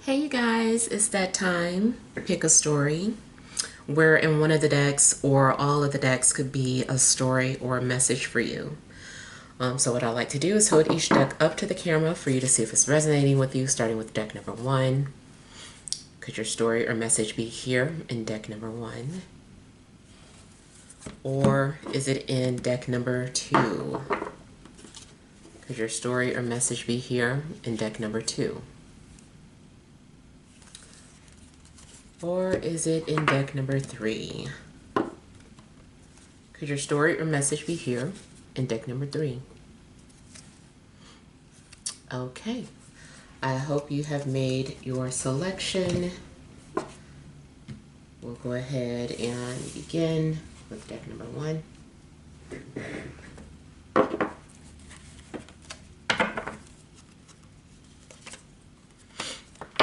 Hey you guys, it's that time. Pick a story where in one of the decks or all of the decks could be a story or a message for you. So what I like to do is hold each deck up to the camera for you to see if it's resonating with you, starting with deck number one. Could your story or message be here in deck number one? Or is it in deck number two? Could your story or message be here in deck number two? Or is it in deck number three? Could your story or message be here in deck number three? Okay, I hope you have made your selection. We'll go ahead and begin with deck number one.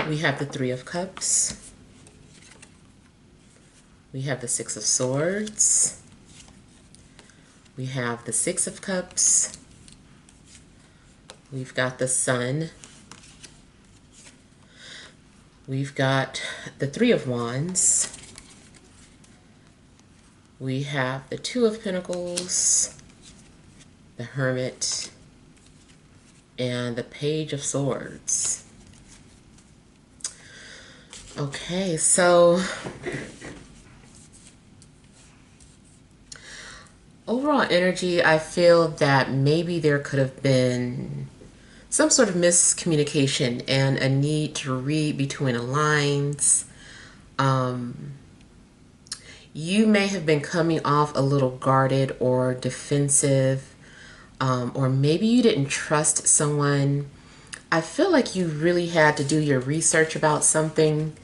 We have the Three of Cups. We have the Six of Swords. We have the Six of Cups. We've got the Sun. We've got the Three of Wands. We have the Two of Pentacles, the Hermit, and the Page of Swords. Okay, so overall energy, I feel that maybe there could have been some sort of miscommunication and a need to read between the lines. You may have been coming off a little guarded or defensive, or maybe you didn't trust someone. I feel like you really had to do your research about something.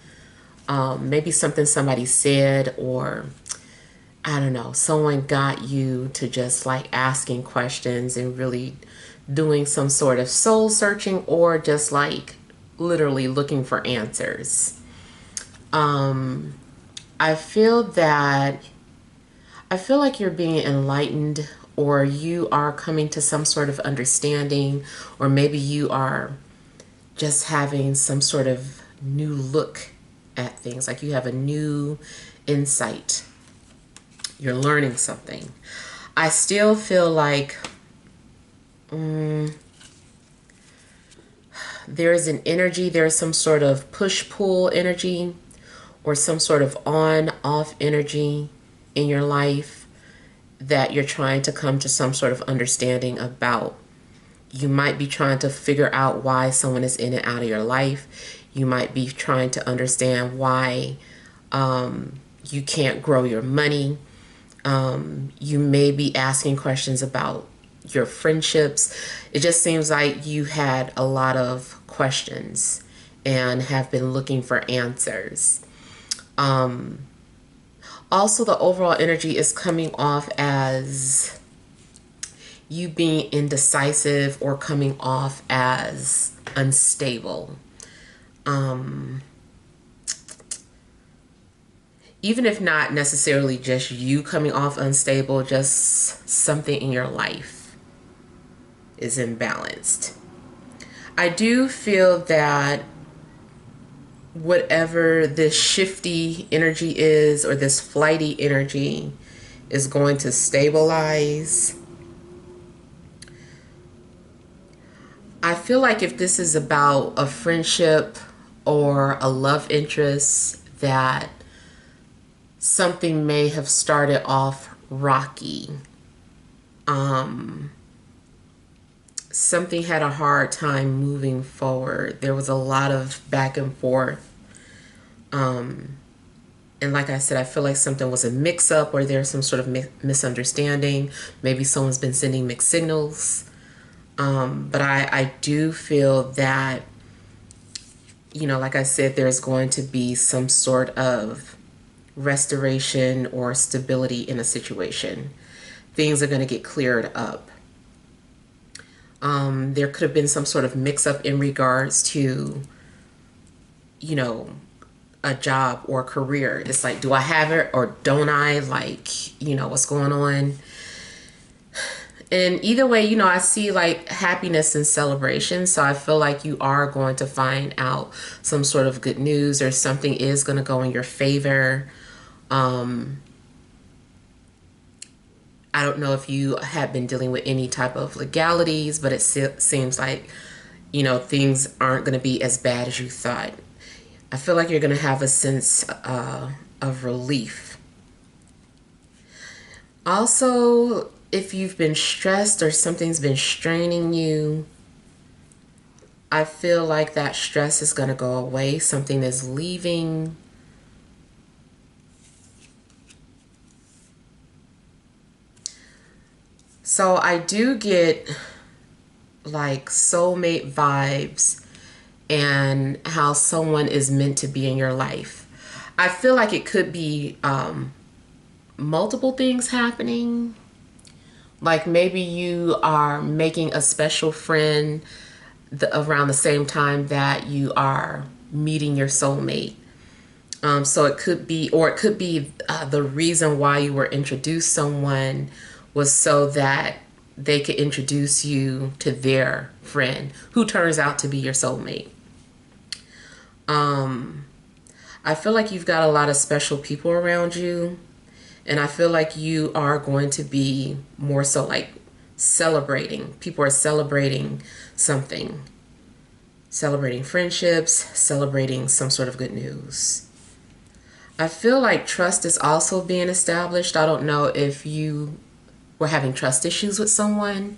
Maybe something somebody said, or I don't know, someone got you to just like asking questions and really doing some sort of soul searching, or just like literally looking for answers. I feel like you're being enlightened, or you are coming to some sort of understanding, or maybe you are just having some sort of new look at things, like you have a new insight. You're learning something. I still feel like there's an energy, there's some sort of push-pull energy or some sort of on-off energy in your life that you're trying to come to some sort of understanding about. You might be trying to figure out why someone is in and out of your life. You might be trying to understand why you can't grow your money. You may be asking questions about your friendships. It just seems like you had a lot of questions and have been looking for answers. Also, the overall energy is coming off as you being indecisive or coming off as unstable. Even if not necessarily just you coming off unstable, just something in your life is imbalanced. I do feel that whatever this shifty energy is, or this flighty energy, is going to stabilize. I feel like if this is about a friendship or a love interest, that something may have started off rocky. Something had a hard time moving forward. There was a lot of back and forth. And like I said, I feel like something was a mix-up, or there's some sort of misunderstanding. Maybe someone's been sending mixed signals. But I do feel that, you know, like I said, there's going to be some sort of restoration or stability in a situation. Things are going to get cleared up. There could have been some sort of mix-up in regards to, you know, a job or a career. It's like, do I have it or don't I? Like, you know, what's going on? And either way, you know, I see like happiness and celebration. So I feel like you are going to find out some sort of good news, or something is going to go in your favor. I don't know if you have been dealing with any type of legalities, but it seems like, you know, things aren't going to be as bad as you thought. I feel like you're going to have a sense of relief. Also, if you've been stressed or something's been straining you, I feel like that stress is going to go away. Something is leaving. So I do get like soulmate vibes and how someone is meant to be in your life. I feel like it could be multiple things happening. Like maybe you are making a special friend around the same time that you are meeting your soulmate. So it could be, or it could be the reason why you were introduced someone was so that they could introduce you to their friend who turns out to be your soulmate. I feel like you've got a lot of special people around you, and I feel like you are going to be more so like celebrating. People are celebrating something, celebrating friendships, celebrating some sort of good news. I feel like trust is also being established. I don't know if you were having trust issues with someone,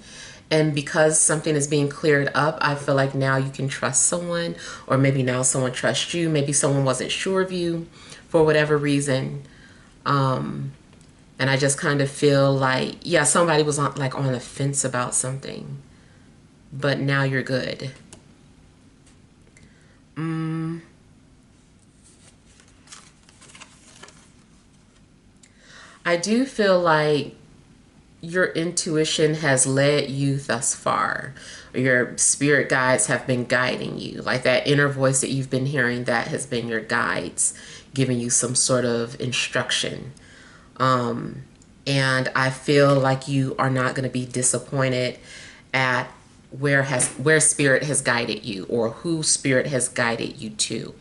and because something is being cleared up, I feel like now you can trust someone, or maybe now someone trusts you. Maybe someone wasn't sure of you for whatever reason. And I just kind of feel like, yeah, somebody was on the fence about something, but now you're good. I do feel like your intuition has led you thus far. Your spirit guides have been guiding you. Like that inner voice that you've been hearing, that has been your guides, giving you some sort of instruction. And I feel like you are not going to be disappointed at where spirit has guided you, or who spirit has guided you to.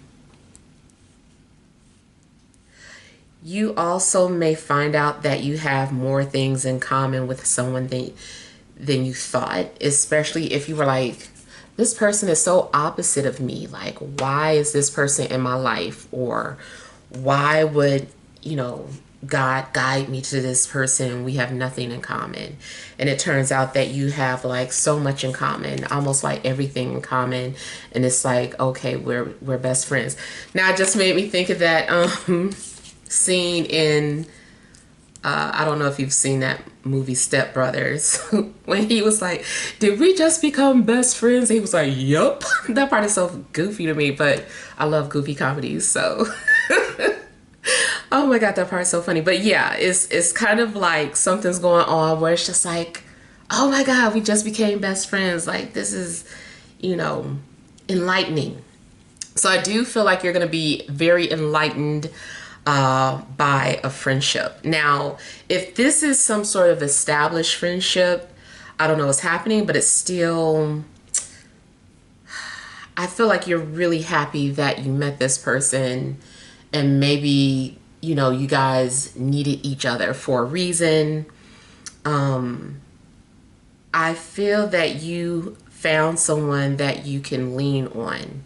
You also may find out that you have more things in common with someone than you thought, especially if you were like, this person is so opposite of me. Like, why is this person in my life? Or why would, you know, God guide me to this person? We have nothing in common. And it turns out that you have like so much in common, almost like everything in common. And it's like, okay, we're best friends. Now it just made me think of that scene in I don't know if you've seen that movie Step Brothers, when he was like, did we just become best friends? He was like, yup. That part is so goofy to me, but I love goofy comedies, so oh my god, that part's so funny. But yeah, it's kind of like something's going on where it's just like, oh my god, we just became best friends. Like, this is, you know, enlightening. So I do feel like you're going to be very enlightened by a friendship. Now, if this is some sort of established friendship, I don't know what's happening, but it's still, I feel like you're really happy that you met this person, and maybe, you know, you guys needed each other for a reason. I feel that you found someone that you can lean on.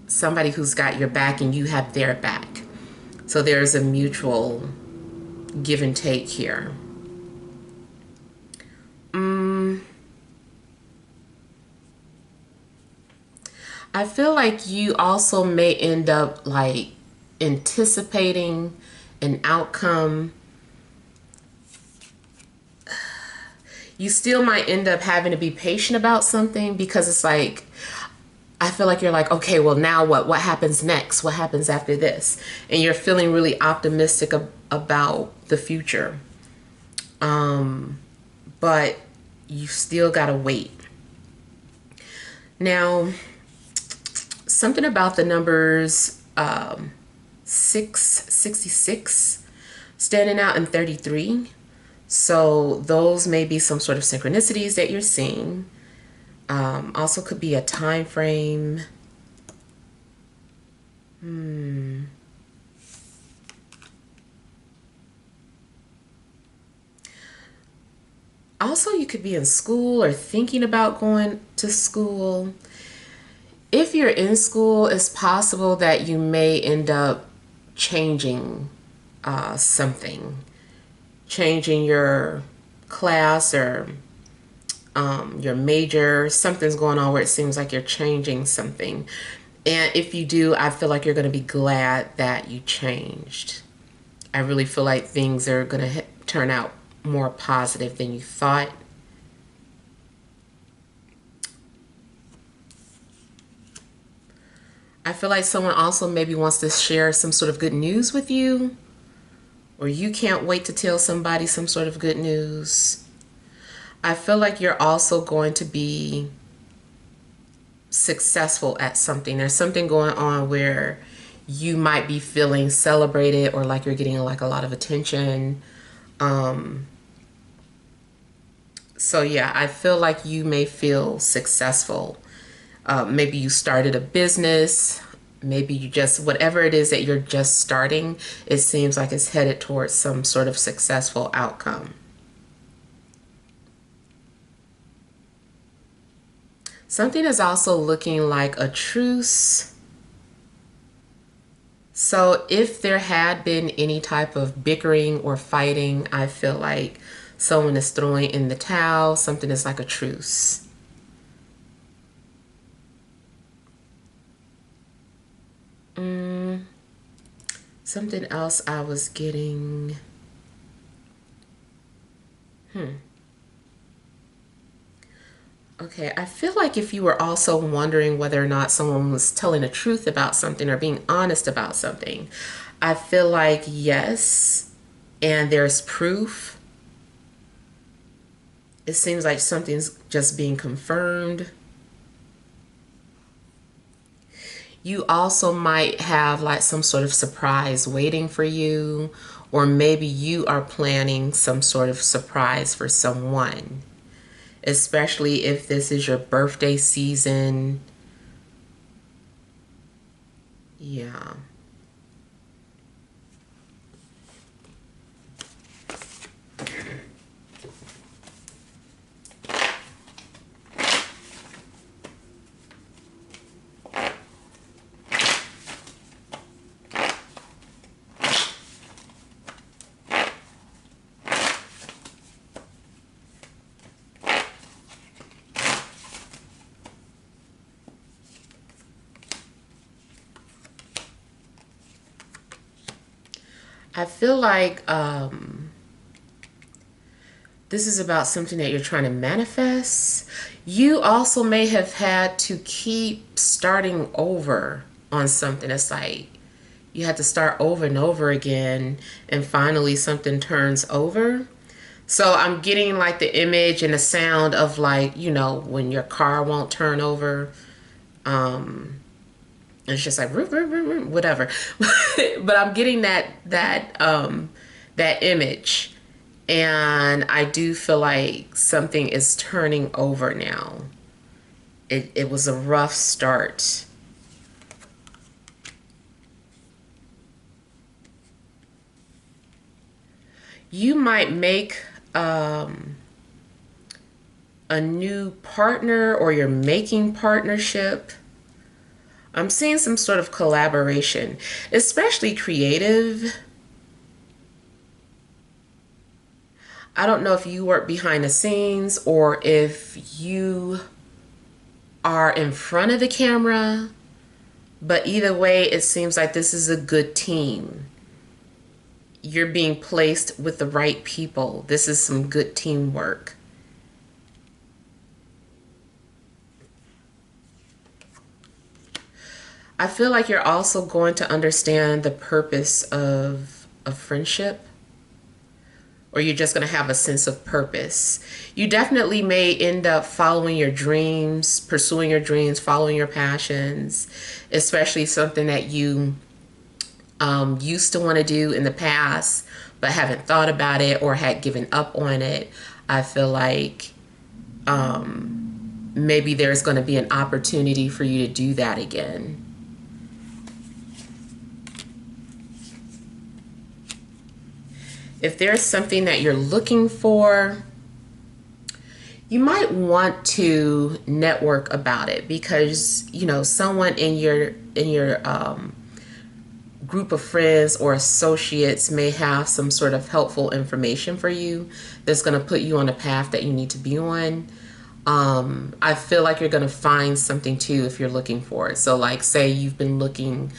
Somebody who's got your back and you have their back. So there's a mutual give and take here. I feel like you also may end up like anticipating an outcome. You still might end up having to be patient about something, because it's like, I feel like you're like, okay, well now what? What happens next? What happens after this? And you're feeling really optimistic about the future. But you still gotta wait. Now, something about the numbers 666 standing out, in 33. So those may be some sort of synchronicities that you're seeing. Also could be a time frame. Also, you could be in school or thinking about going to school. If you're in school, it's possible that you may end up changing something, changing your class or your major. Something's going on where it seems like you're changing something. And if you do, I feel like you're going to be glad that you changed. I really feel like things are going to turn out more positive than you thought. I feel like someone also maybe wants to share some sort of good news with you, or you can't wait to tell somebody some sort of good news. I feel like you're also going to be successful at something. There's something going on where you might be feeling celebrated or like you're getting like a lot of attention. So yeah, I feel like you may feel successful. Maybe you started a business. Maybe you just, whatever it is that you're just starting, it seems like it's headed towards some sort of successful outcome. Something is also looking like a truce. So if there had been any type of bickering or fighting, I feel like someone is throwing in the towel. Something is like a truce. Something else I was getting. Okay, I feel like if you were also wondering whether or not someone was telling the truth about something or being honest about something, I feel like yes, and there's proof. It seems like something's just being confirmed. You also might have like some sort of surprise waiting for you, or maybe you are planning some sort of surprise for someone, especially if this is your birthday season. Yeah. I feel like this is about something that you're trying to manifest. You also may have had to keep starting over on something. It's like you had to start over and over again, and finally something turns over. So I'm getting like the image and the sound of like, you know, when your car won't turn over. It's just like whatever. But I'm getting that image, and I do feel like something is turning over now. It was a rough start. You might make a new partner, or you're making partnership. I'm seeing some sort of collaboration, especially creative. I don't know if you work behind the scenes or if you are in front of the camera, but either way, it seems like this is a good team. You're being placed with the right people. This is some good teamwork. I feel like you're also going to understand the purpose of a friendship, or you're just going to have a sense of purpose. You definitely may end up following your dreams, pursuing your dreams, following your passions, especially something that you used to want to do in the past, but haven't thought about it or had given up on it, I feel like maybe there's going to be an opportunity for you to do that again. If there's something that you're looking for, you might want to network about it, because you know someone in your group of friends or associates may have some sort of helpful information for you that's going to put you on a path that you need to be on. I feel like you're going to find something too if you're looking for it. So like say you've been looking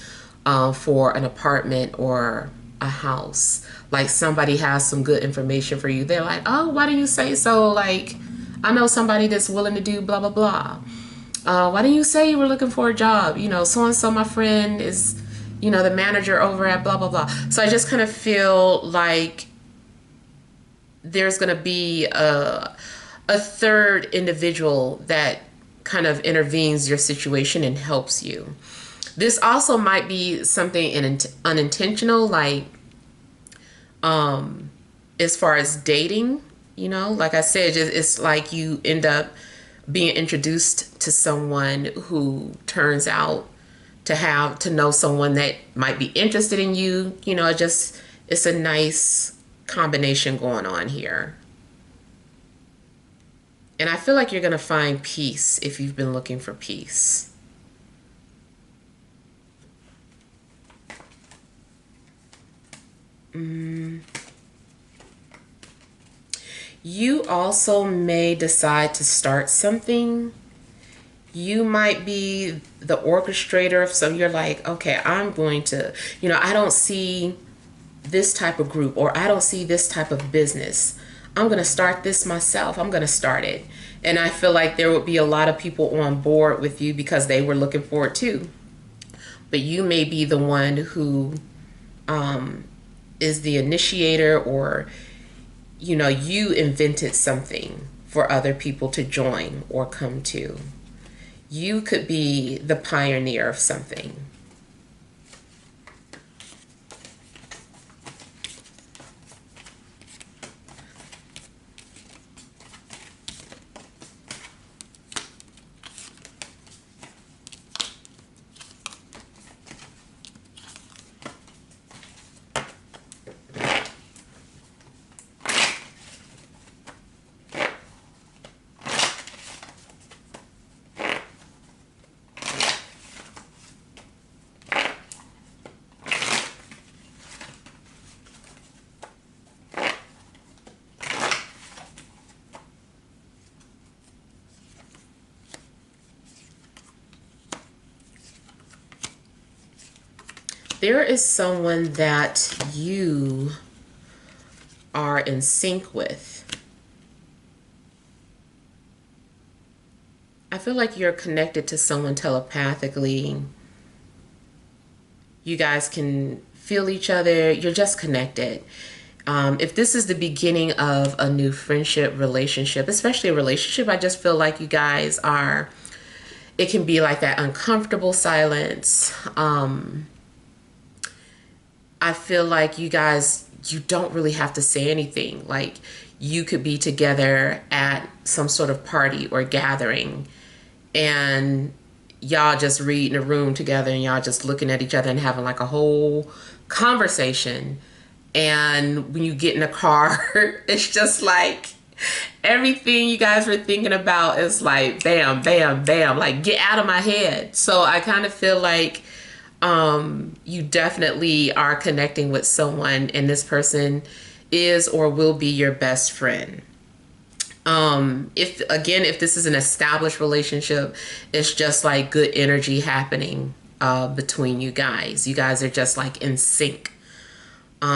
for an apartment or a house, like somebody has some good information for you. They're like, oh, why do you say so? Like, I know somebody that's willing to do blah, blah, blah. Why didn't you say you were looking for a job? You know, so-and-so, my friend is, you know, the manager over at blah, blah, blah. So I just kind of feel like there's going to be a third individual that kind of intervenes your situation and helps you. This also might be something unintentional, like as far as dating, you know, like I said, it's like you end up being introduced to someone who turns out to know someone that might be interested in you. You know, it's a nice combination going on here. And I feel like you're going to find peace if you've been looking for peace. You also may decide to start something. You might be the orchestrator of some. You're like, okay, I'm going to, you know, I don't see this type of group, or I don't see this type of business. I'm going to start this myself. I'm going to start it. And I feel like there would be a lot of people on board with you because they were looking for it too. But you may be the one who is the initiator, or, you know, you invented something for other people to join or come to. You could be the pioneer of something. There is someone that you are in sync with. I feel like you're connected to someone telepathically. You guys can feel each other. You're just connected. If this is the beginning of a new friendship, relationship, especially a relationship, I just feel like you guys are, it can be like that uncomfortable silence. I feel like you guys, you don't really have to say anything. Like you could be together at some sort of party or gathering, and y'all just read in a room together, and y'all just looking at each other and having like a whole conversation. And when you get in a car, it's just like everything you guys were thinking about is like bam, bam, bam, like get out of my head. So I kind of feel like you definitely are connecting with someone, and this person is or will be your best friend. If this is an established relationship, it's just like good energy happening between you guys. You guys are just like in sync. But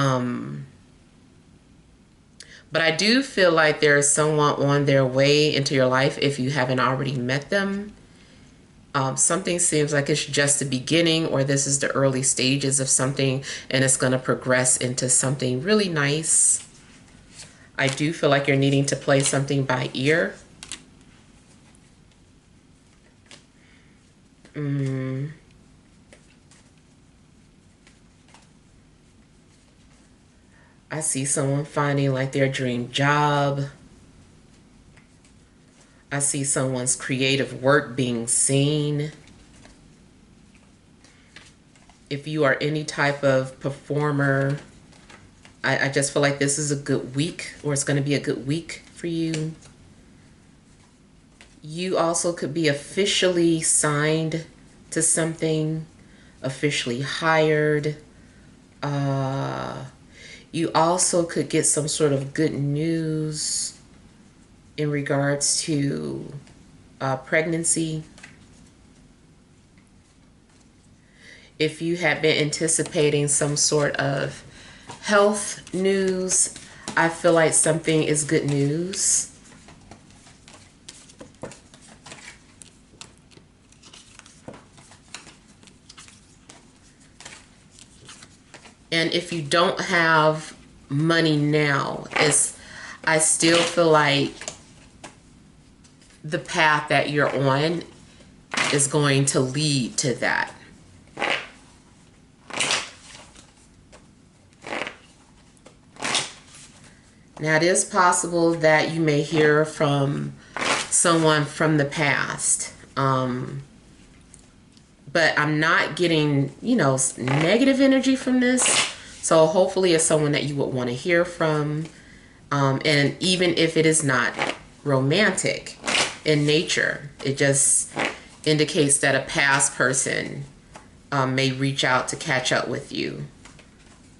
I do feel like there is someone on their way into your life if you haven't already met them. Something seems like it's just the beginning, or this is the early stages of something, and it's going to progress into something really nice. I do feel like you're needing to play something by ear. I see someone finding like their dream job. I see someone's creative work being seen. If you are any type of performer, I just feel like this is a good week, or it's going to be a good week for you. You also could be officially signed to something, officially hired. You also could get some sort of good news in regards to pregnancy. If you have been anticipating some sort of health news, I feel like something is good news. And if you don't have money now, I still feel like the path that you're on is going to lead to that. Now, it is possible that you may hear from someone from the past. But I'm not getting, negative energy from this. So hopefully it's someone that you would want to hear from. And even if it is not romantic in nature, it just indicates that a past person may reach out to catch up with you.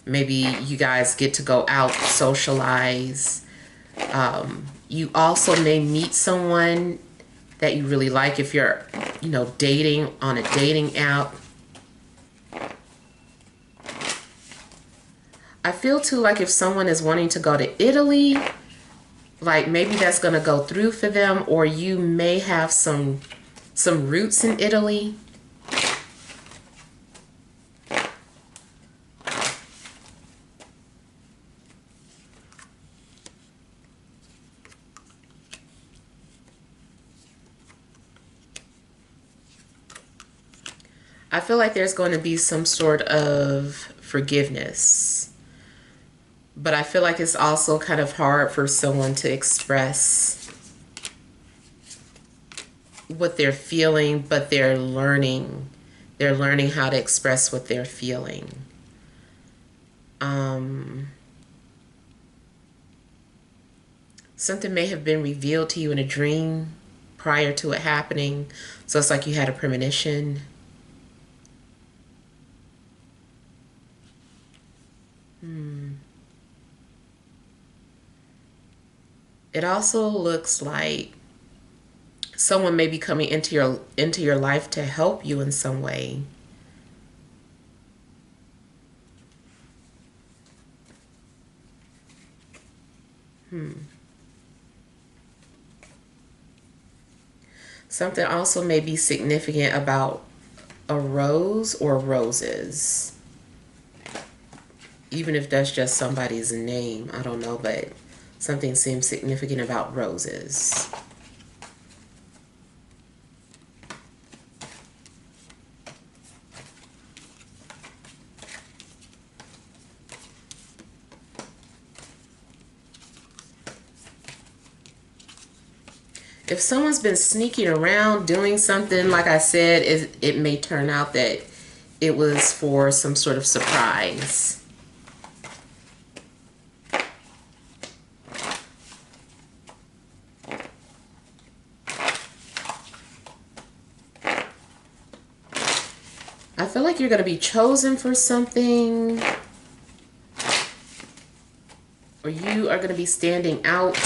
Maybe you guys get to go out, socialize. You also may meet someone that you really like if you're, dating on a dating app. I feel too like if someone is wanting to go to Italy, like maybe that's going to go through for them, or you may have some roots in Italy. I feel like there's going to be some sort of forgiveness. But I feel like it's also kind of hard for someone to express what they're feeling, but they're learning. They're learning how to express what they're feeling. Something may have been revealed to you in a dream prior to it happening. So it's like you had a premonition. It also looks like someone may be coming into your life to help you in some way. Something also may be significant about a rose or roses. Even if that's just somebody's name, I don't know, but something seems significant about roses. If someone's been sneaking around doing something, like I said, it may turn out that it was for some sort of surprise. I feel like you're going to be chosen for something, or you are going to be standing out.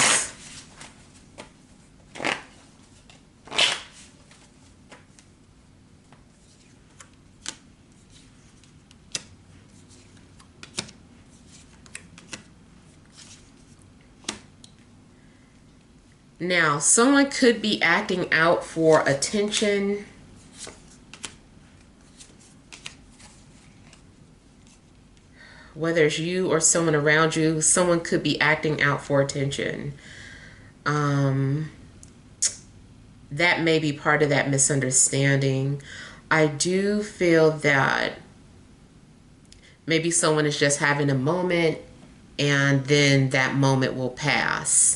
Now, someone could be acting out for attention. Whether it's you or someone around you, someone could be acting out for attention. That may be part of that misunderstanding. I do feel that maybe someone is just having a moment and then that moment will pass.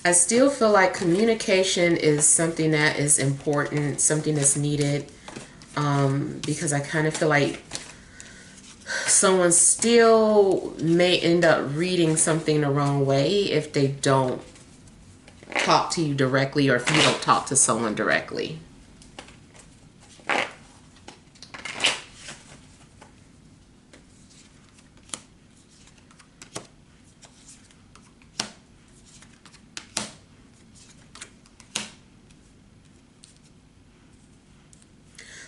I still feel like communication is something that is important, something that's needed, because I kind of feel like someone still may end up reading something the wrong way if they don't talk to you directly, or if you don't talk to someone directly.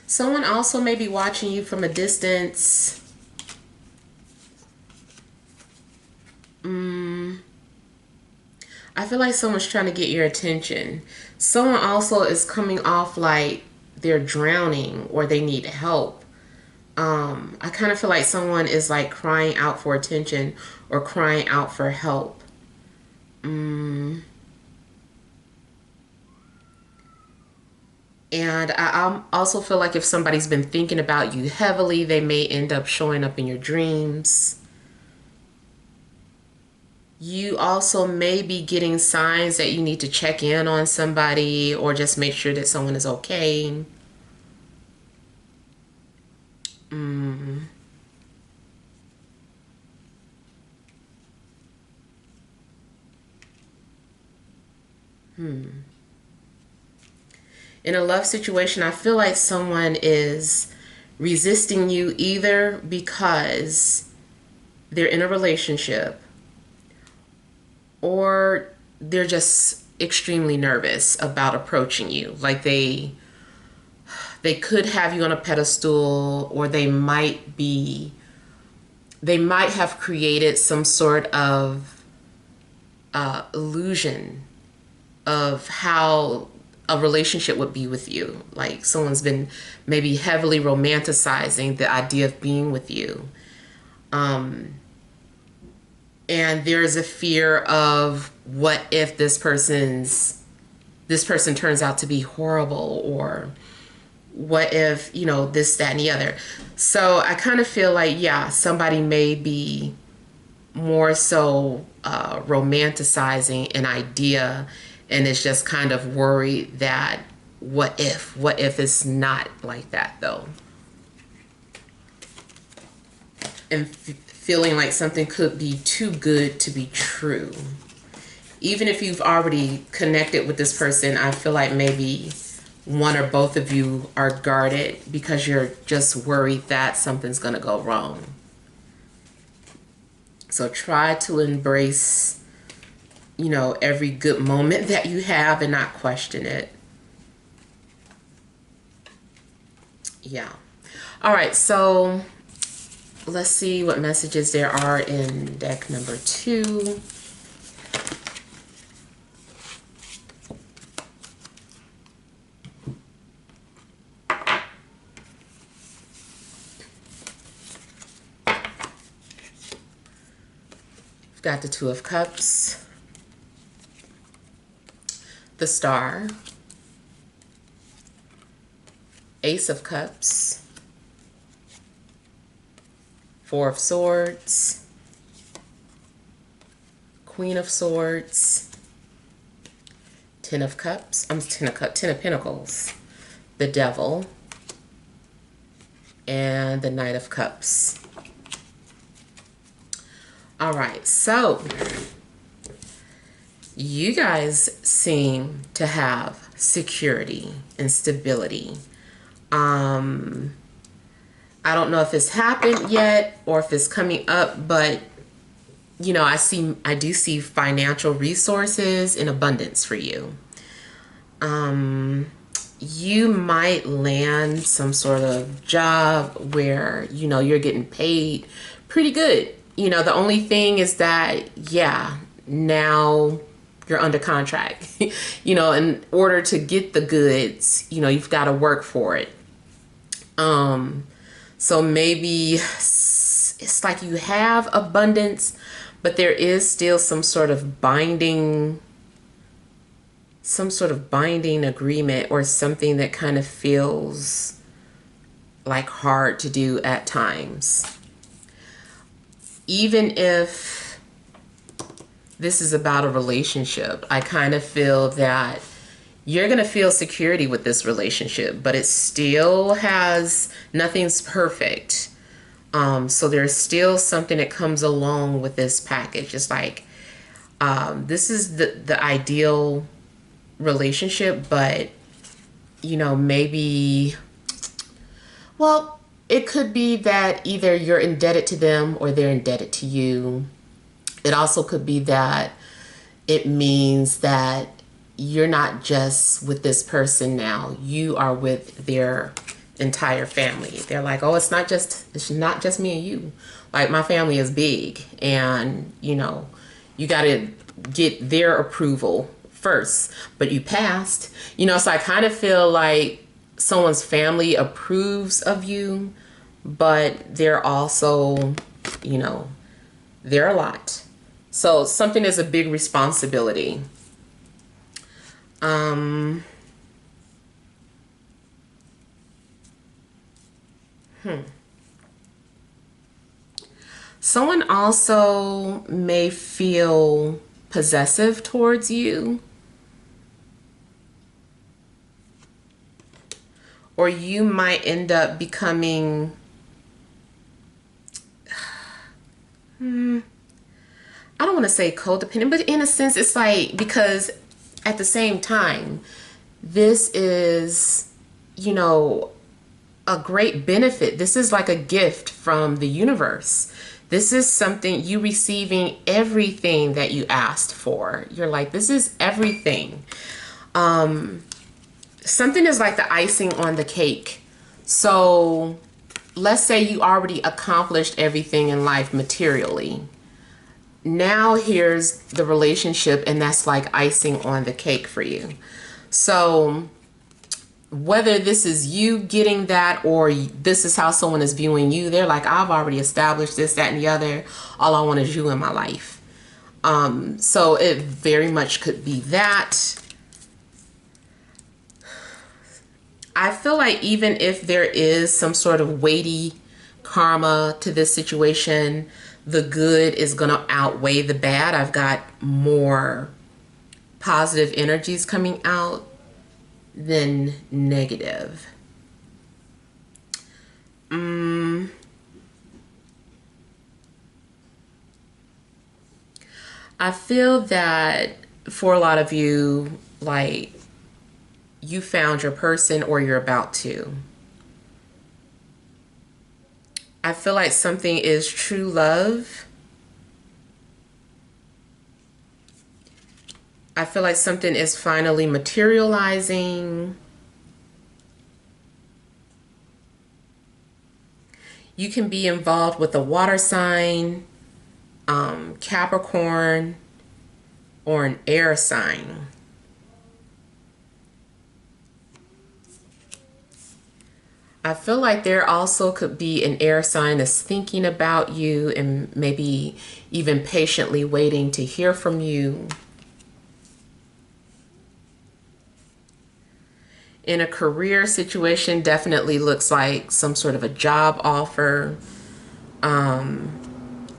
Someone also may be watching you from a distance. I feel like someone's trying to get your attention. Someone also is coming off like they're drowning or they need help. I kind of feel like someone is like crying out for attention or crying out for help. And I also feel like if somebody's been thinking about you heavily, they may end up showing up in your dreams. You also may be getting signs that you need to check in on somebody or just make sure that someone is okay. In a love situation, I feel like someone is resisting you either because they're in a relationship or they're just extremely nervous about approaching you. Like they could have you on a pedestal, or they might have created some sort of illusion of how a relationship would be with you. Like someone's been maybe heavily romanticizing the idea of being with you. And there's a fear of, what if this person turns out to be horrible, or what if, this, that, and the other. So I kind of feel like, yeah, somebody may be more so romanticizing an idea, and it's just kind of worried that what if it's not like that though, and feeling like something could be too good to be true. Even if you've already connected with this person, I feel like maybe one or both of you are guarded because you're just worried that something's going to go wrong. So try to embrace, every good moment that you have and not question it. Yeah. All right. So let's see what messages there are in deck number 2. We've got the 2 of Cups, the Star, Ace of Cups, 4 of Swords, Queen of Swords, 10 of Cups, 10 of Pentacles, the Devil, and the Knight of Cups. All right, so you guys seem to have security and stability. I don't know if it's happened yet or if it's coming up, but I do see financial resources in abundance for you. You might land some sort of job where, you're getting paid pretty good. The only thing is that, now you're under contract. In order to get the goods, you've got to work for it. So maybe it's like you have abundance, but there is still some sort of binding agreement or something that kind of feels like hard to do at times. Even if this is about a relationship, I kind of feel that you're going to feel security with this relationship, but it still nothing's perfect. So there's still something that comes along with this package. It's like, this is the ideal relationship, but maybe, well, it could be that either you're indebted to them or they're indebted to you. It also could be that it means that you're not just with this person now, you are with their entire family. They're like, oh, it's not just me and you. Like, my family is big, and you got to get their approval first, but you passed. So I kind of feel like someone's family approves of you, but they're also, they're a lot. So something is a big responsibility. Someone also may feel possessive towards you, or you might end up becoming, I don't want to say codependent, but in a sense it's like, because at the same time, this is, a great benefit. This is like a gift from the universe. This is something, you receiving everything that you asked for. You're like, this is everything. Something is like the icing on the cake. So let's say you already accomplished everything in life materially. Now here's the relationship, and that's like icing on the cake for you. So whether this is you getting that or this is how someone is viewing you, they're like, I've already established this, that, and the other. All I want is you in my life. So it very much could be that. I feel like even if there is some sort of weighty karma to this situation, the good is going to outweigh the bad. I've got more positive energies coming out than negative. I feel that for a lot of you, like, you found your person or you're about to. I feel like something is true love. I feel like something is finally materializing. You can be involved with a water sign, Capricorn, or an air sign. I feel like there also could be an air sign that's thinking about you and maybe even patiently waiting to hear from you. In a career situation, definitely looks like some sort of a job offer. And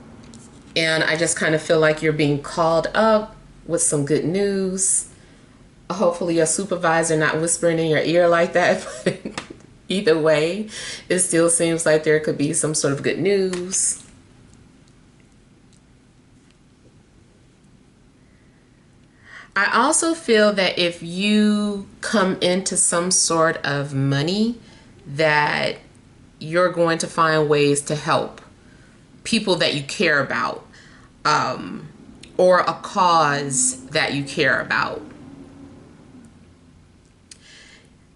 I just kind of feel like you're being called up with some good news. Hopefully your supervisor not whispering in your ear like that. But either way, it still seems like there could be some sort of good news. I also feel that if you come into some sort of money, that you're going to find ways to help people that you care about, or a cause that you care about.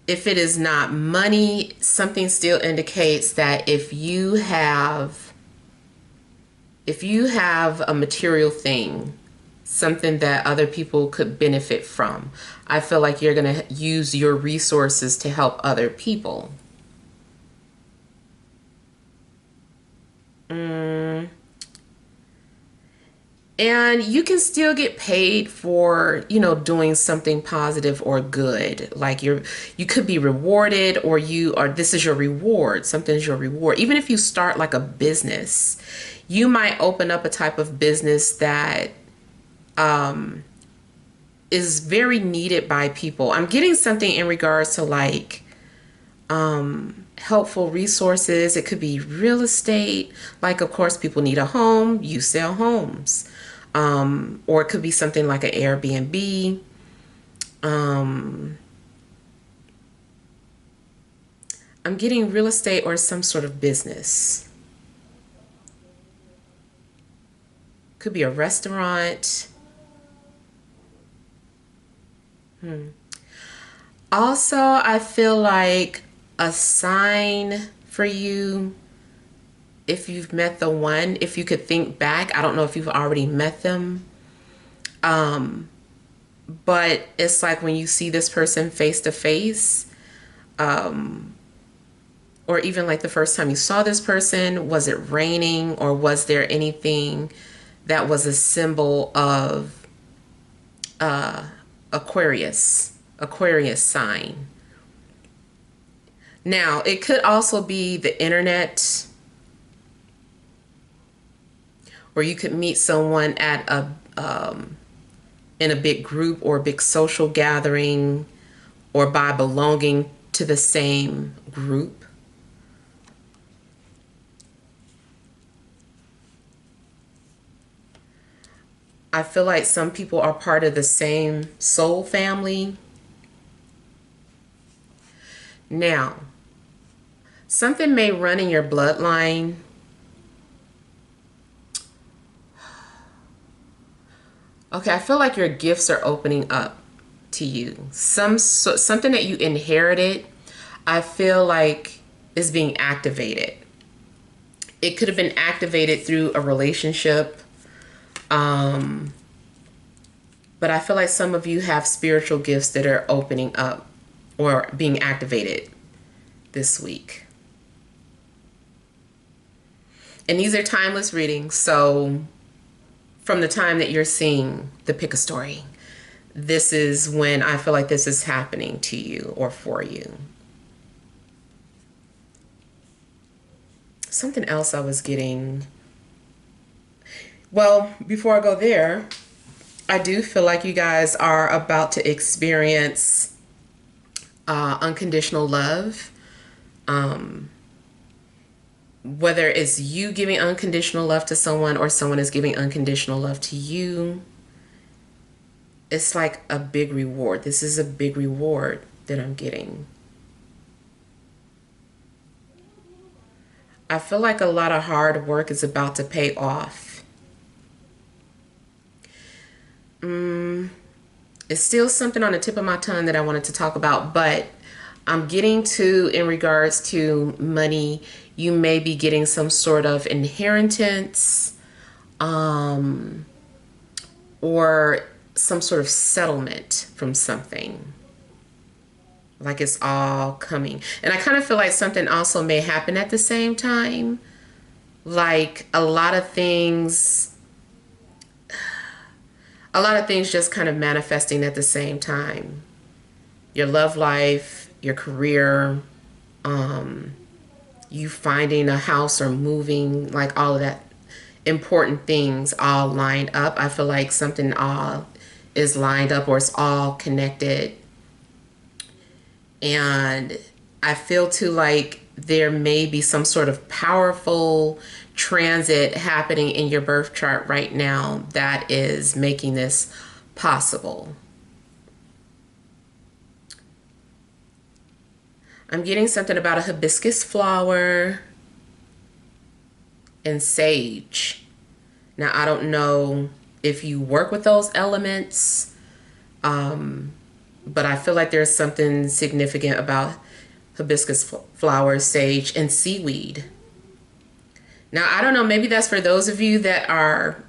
If it is not money, something still indicates that if you have a material thing, something that other people could benefit from, I feel like you're going to use your resources to help other people. And you can still get paid for, you know, doing something positive or good. Like you could be rewarded, or this is your reward. Something is your reward. Even if you start like a business, you might open up a type of business that is very needed by people. I'm getting something in regards to like helpful resources. It could be real estate. Like, of course, people need a home. You sell homes. Or it could be something like an Airbnb. I'm getting real estate or some sort of business. Could be a restaurant. Also, I feel like a sign for you, if you've met the one, if you could think back, I don't know if you've already met them, but it's like when you see this person face to face, or even like the first time you saw this person, was it raining, or was there anything that was a symbol of Aquarius sign? Now, it could also be the internet, or you could meet someone at in a big group or a big social gathering, or by belonging to the same group. I feel like some people are part of the same soul family. Now, something may run in your bloodline. Okay, I feel like your gifts are opening up to you. Something that you inherited, I feel like is being activated. It could have been activated through a relationship. But I feel like some of you have spiritual gifts that are opening up or being activated this week. And these are timeless readings. So from the time that you're seeing the pick a story, this is when I feel like this is happening to you or for you. Something else I was getting. Well, before I go there, I do feel like you guys are about to experience unconditional love. Whether it's you giving unconditional love to someone or someone is giving unconditional love to you, it's like a big reward. This is a big reward that I'm getting. I feel like a lot of hard work is about to pay off. It's still something on the tip of my tongue that I wanted to talk about, but I'm getting to, in regards to money, you may be getting some sort of inheritance, or some sort of settlement from something. Like it's all coming. And I kind of feel like something also may happen at the same time. Like a lot of things just kind of manifesting at the same time. Your love life, your career, you finding a house or moving, like all of that important things all lined up. I feel like something all is lined up, or it's all connected. And I feel too like there may be some sort of powerful transit happening in your birth chart right now that is making this possible. I'm getting something about a hibiscus flower and sage. Now, I don't know if you work with those elements, but I feel like there's something significant about hibiscus flowers, sage, and seaweed. Now, I don't know, maybe that's for those of you that are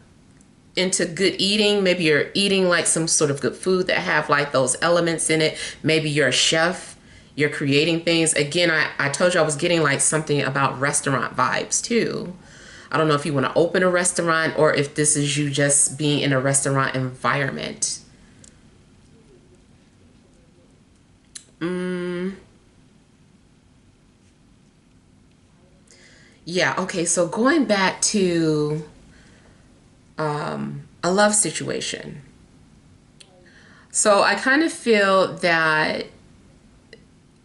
into good eating. Maybe you're eating like some sort of good food that have like those elements in it. Maybe you're a chef, you're creating things. Again, I told you I was getting like something about restaurant vibes too. I don't know if you want to open a restaurant or if this is you just being in a restaurant environment. Yeah, okay, so going back to a love situation. So I kind of feel that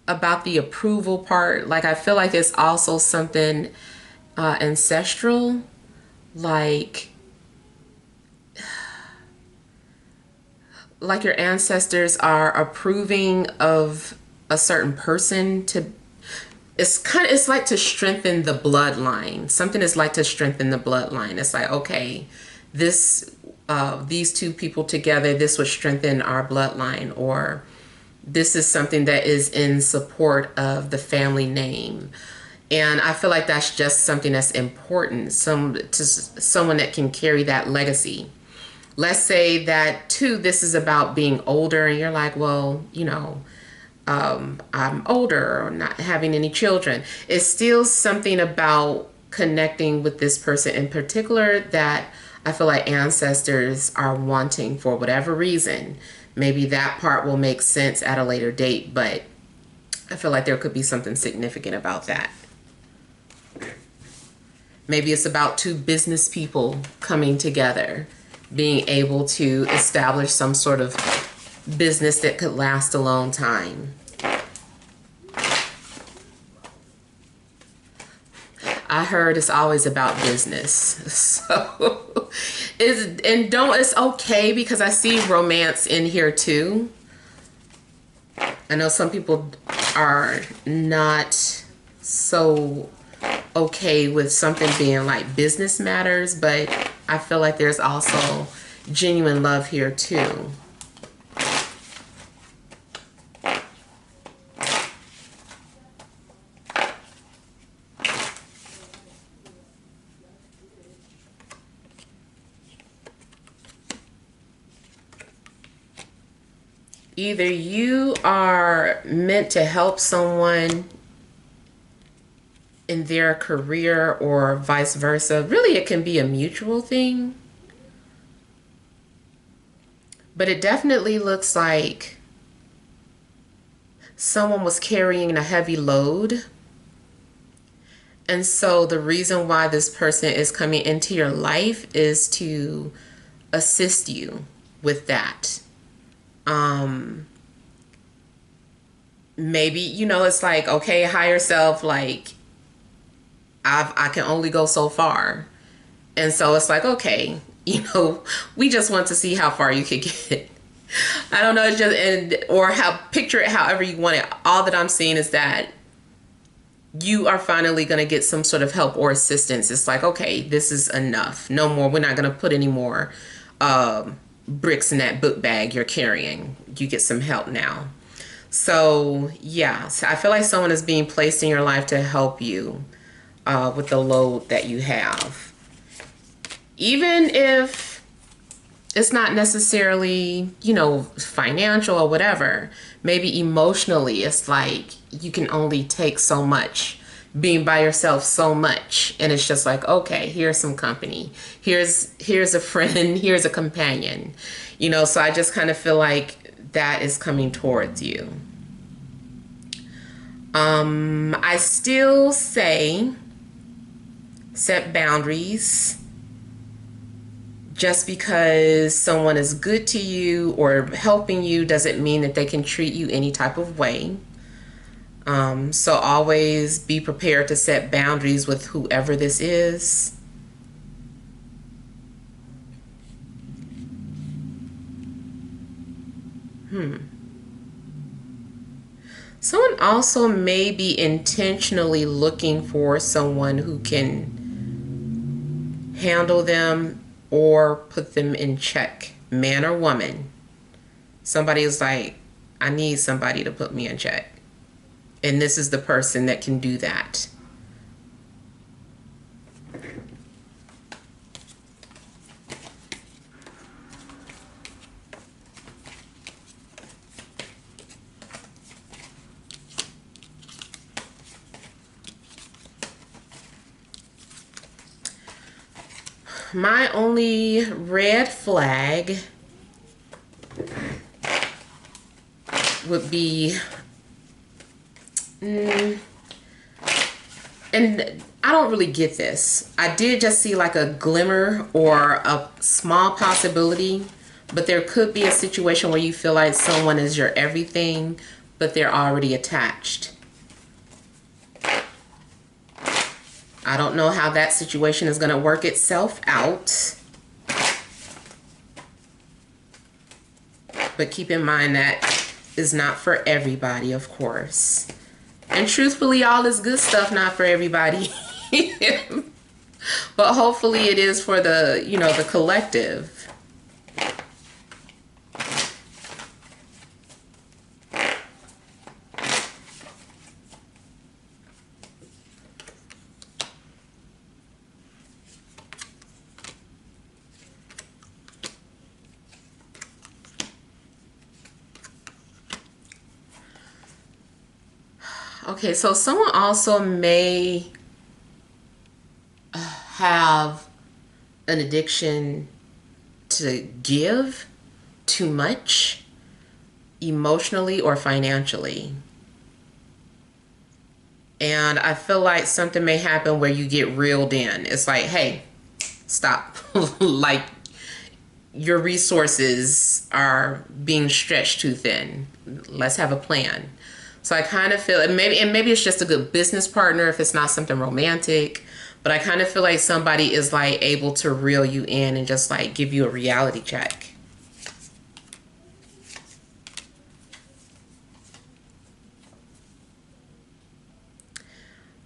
about the approval part, like I feel like it's also something ancestral, like your ancestors are approving of a certain person to, it's like to strengthen the bloodline. Something is like to strengthen the bloodline. It's like, okay, this these two people together, this would strengthen our bloodline, or this is something that is in support of the family name. And I feel like that's just something that's important, to someone that can carry that legacy. Let's say that too, this is about being older and you're like, well, I'm older or not having any children. It's still something about connecting with this person in particular that I feel like ancestors are wanting for whatever reason. Maybe that part will make sense at a later date, but I feel like there could be something significant about that. Maybe it's about two business people coming together, being able to establish some sort of business that could last a long time. I heard it's always about business. So it's okay because I see romance in here too. I know some people are not so okay with something being like business matters, but I feel like there's also genuine love here too. Either you are meant to help someone in their career or vice versa. Really, it can be a mutual thing. But it definitely looks like someone was carrying a heavy load. And so the reason why this person is coming into your life is to assist you with that. Maybe, it's like, okay, higher self, like I can only go so far. And so it's like, okay, we just want to see how far you could get. I don't know, it's just, or picture it however you want it. All that I'm seeing is that you are finally going to get some sort of help or assistance. It's like, okay, this is enough. No more. We're not going to put any more bricks in that book bag you're carrying. You get some help now. So yeah, so I feel like someone is being placed in your life to help you with the load that you have. Even if it's not necessarily, financial or whatever, maybe emotionally, it's like you can only take so much, being by yourself so much. And it's just like, okay, here's some company. Here's a friend, here's a companion, so I just kind of feel like that is coming towards you. I still say set boundaries. Just because someone is good to you or helping you doesn't mean that they can treat you any type of way. So always be prepared to set boundaries with whoever this is. Someone also may be intentionally looking for someone who can handle them or put them in check, man or woman. Somebody is like, I need somebody to put me in check. And this is the person that can do that. my only red flag would be, and I don't really get this. I did just see like a glimmer or a small possibility, but there could be a situation where you feel like someone is your everything, but they're already attached. I don't know how that situation is going to work itself out. But keep in mind that is not for everybody, of course. And truthfully, all this good stuff not for everybody. But hopefully it is for the, you know, the collective. Okay, so someone also may have an addiction to give too much emotionally or financially. And I feel like something may happen where you get reeled in. It's like, hey, stop. Like your resources are being stretched too thin. Let's have a plan. So I kind of feel, and maybe it's just a good business partner if it's not something romantic, but I kind of feel like somebody is like able to reel you in and just like give you a reality check.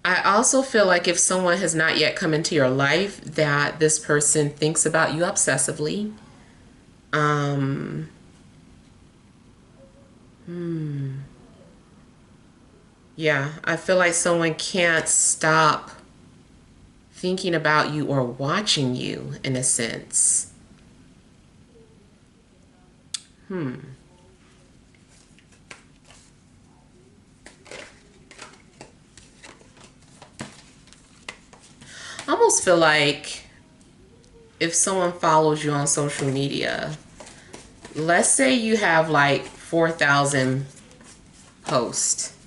I also feel like if someone has not yet come into your life, that this person thinks about you obsessively. Yeah, I feel like someone can't stop thinking about you or watching you in a sense. I almost feel like if someone follows you on social media, let's say you have like 4,000 posts.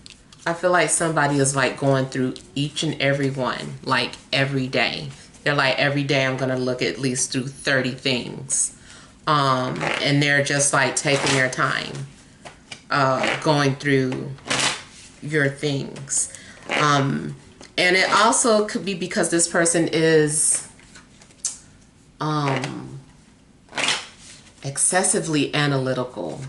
I feel like somebody is like going through each and every one, like every day. They're like, every day I'm gonna look at least through 30 things. And they're just like taking their time going through your things. And it also could be because this person is excessively analytical.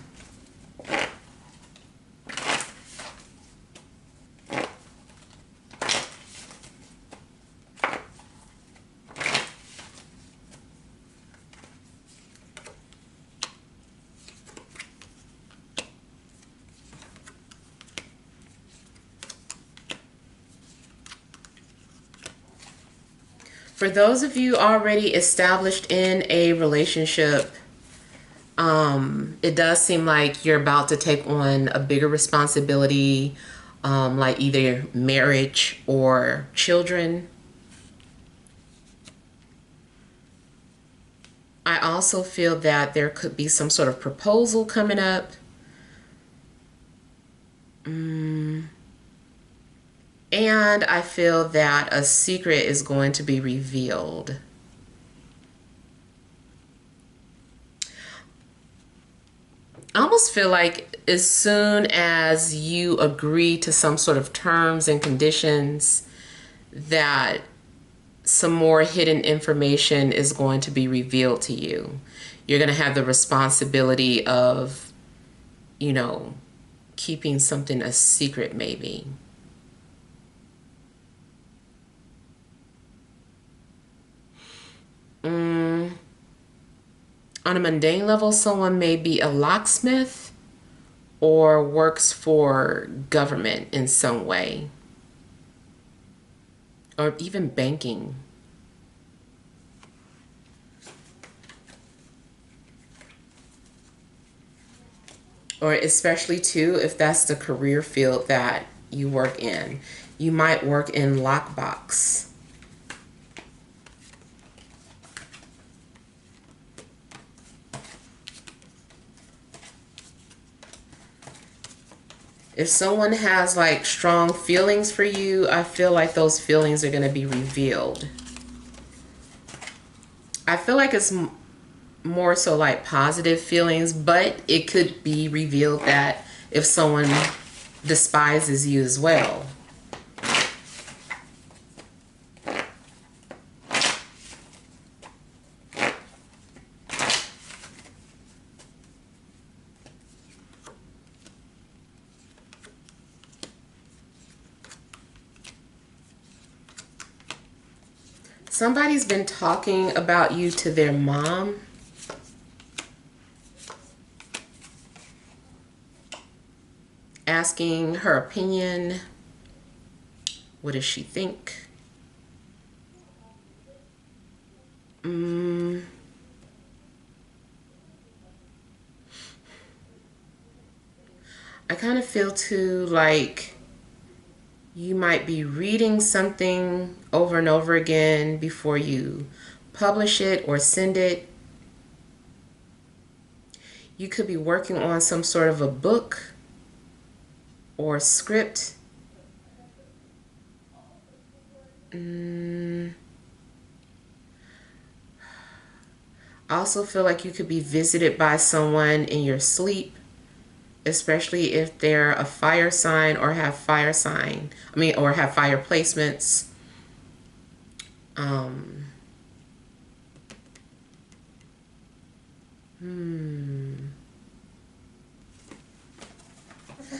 For those of you already established in a relationship, it does seem like you're about to take on a bigger responsibility, like either marriage or children. I also feel that there could be some sort of proposal coming up. And I feel that a secret is going to be revealed. I almost feel like as soon as you agree to some sort of terms and conditions, that some more hidden information is going to be revealed to you. You're going to have the responsibility of, you know, keeping something a secret maybe. On a mundane level, someone may be a locksmith or works for government in some way, or even banking. Or especially too, if that's the career field that you work in, you might work in lockbox. If someone has like strong feelings for you, I feel like those feelings are going to be revealed. I feel like it's more so like positive feelings, but it could be revealed that if someone despises you as well. Somebody's been talking about you to their mom. Asking her opinion. What does she think? I kind of feel too like you might be reading something over and over again before you publish it or send it. You could be working on some sort of a book or script. I also feel like you could be visited by someone in your sleep, especially if they're a fire sign or have fire sign. Or have fire placements.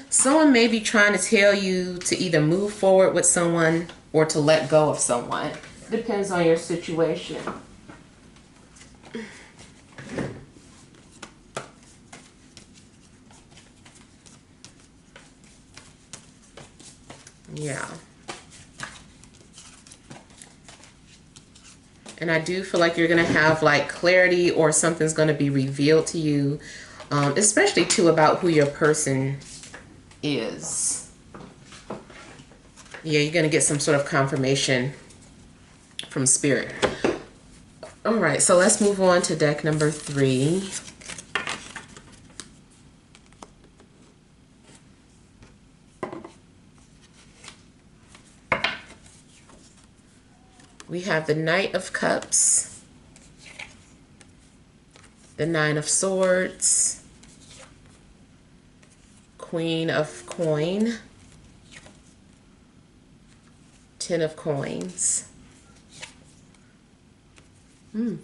Someone may be trying to tell you to either move forward with someone or to let go of someone. Depends on your situation. Yeah. And I do feel like you're going to have like clarity, or something's going to be revealed to you, especially too about who your person is. Yeah, you're going to get some sort of confirmation from spirit. All right, so let's move on to deck number 3. We have the Knight of Cups, the Nine of Swords, Queen of Coin, Ten of Coins,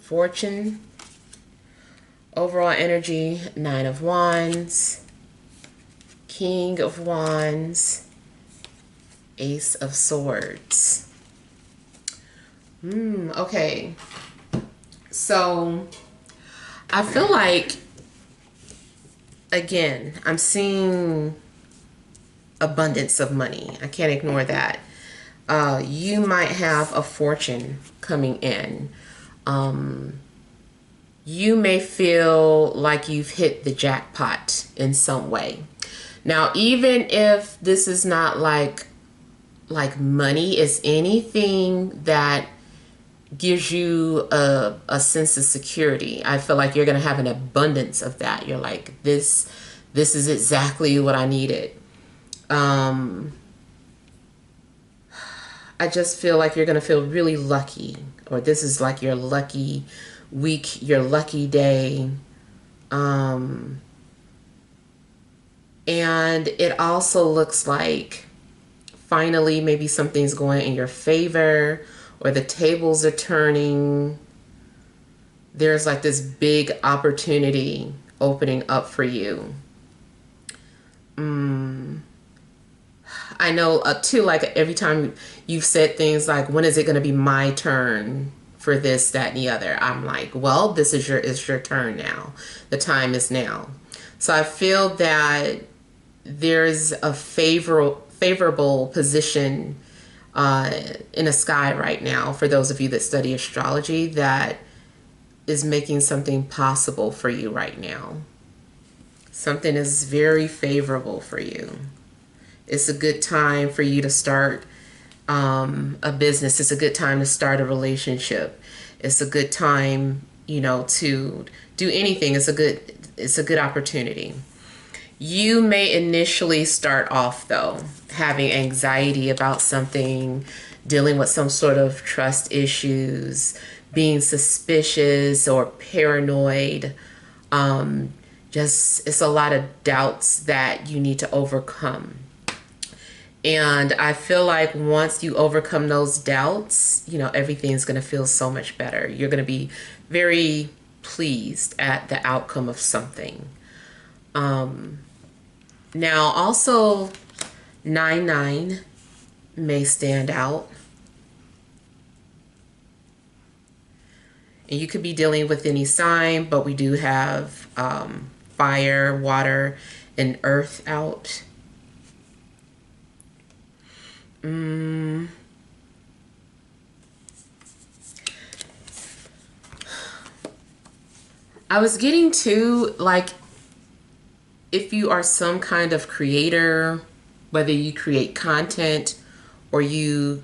Fortune, overall energy, Nine of Wands, King of Wands, Ace of Swords. Okay. So I feel like, again, I'm seeing abundance of money. I can't ignore that. You might have a fortune coming in. You may feel like you've hit the jackpot in some way. Now, even if this is not like money, is anything that gives you a sense of security. I feel like you're going to have an abundance of that. You're like, this is exactly what I needed. I just feel like you're going to feel really lucky, or this is like your lucky week, your lucky day. And it also looks like finally maybe something's going in your favor, or the tables are turning. There's like this big opportunity opening up for you. I know too, like every time you've said things like, when is it going to be my turn for this, that, and the other? I'm like, well, it's your turn now. The time is now. So I feel that there's a favorable position in the sky right now for those of you that study astrology, that is making something possible for you right now. Something is very favorable for you. It's a good time for you to start a business. It's a good time to start a relationship. It's a good time, to do anything. It's a good opportunity. You may initially start off, though, having anxiety about something, dealing with some sort of trust issues, being suspicious or paranoid. Just, it's a lot of doubts that you need to overcome. And I feel like once you overcome those doubts, everything's going to feel so much better. You're going to be very pleased at the outcome of something. Now, also, 9-9 may stand out. And you could be dealing with any sign, but we do have fire, water, and earth out. I was getting to, like, if you are some kind of creator, whether you create content or you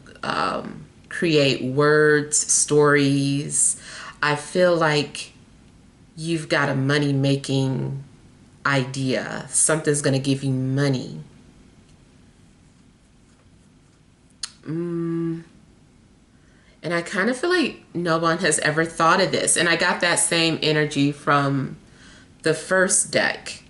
create words, stories, I feel like you've got a money-making idea. Something's going to give you money. And I kind of feel like no one has ever thought of this. And I got that same energy from the first deck.